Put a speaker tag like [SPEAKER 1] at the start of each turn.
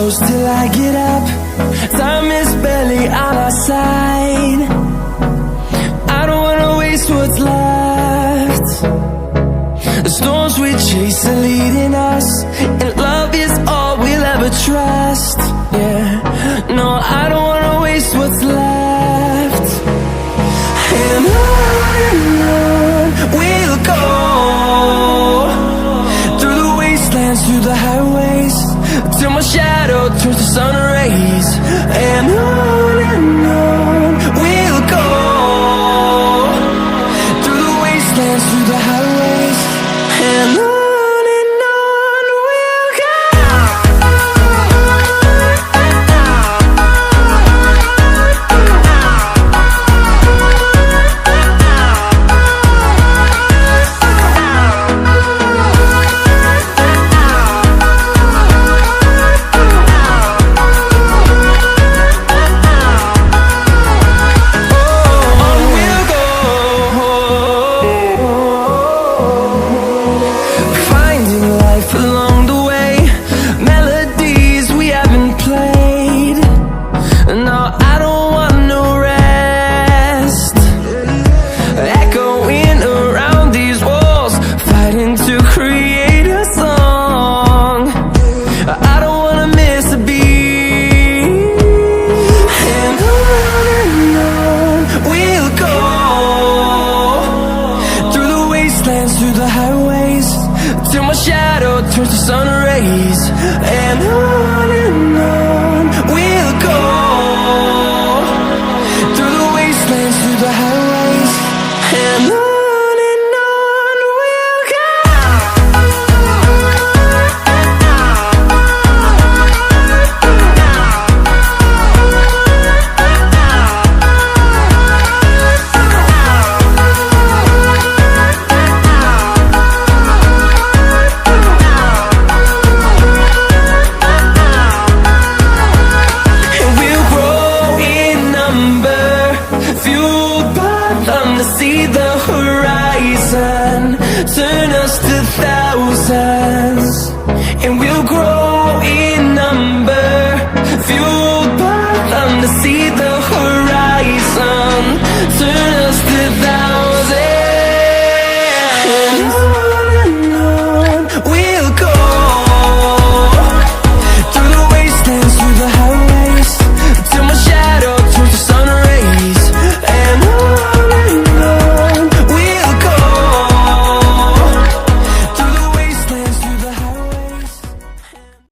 [SPEAKER 1] close till I get up. Time is barely on our side. I don't wanna waste what's left. The storms we chase are leading us, and love is all we'll ever trust. Yeah, no, I don't wanna waste what's left. And on we'll go, through the wastelands, through the highways, till my shadow turns to sun rays. And on we'll go, through the wastelands, through the highways, and on we'll go. Through the highways, till my shadow turns to sun rays. And on we'll go, through the wastelands, through the highways, and on we'll go. See the horizon, turn us to thousands.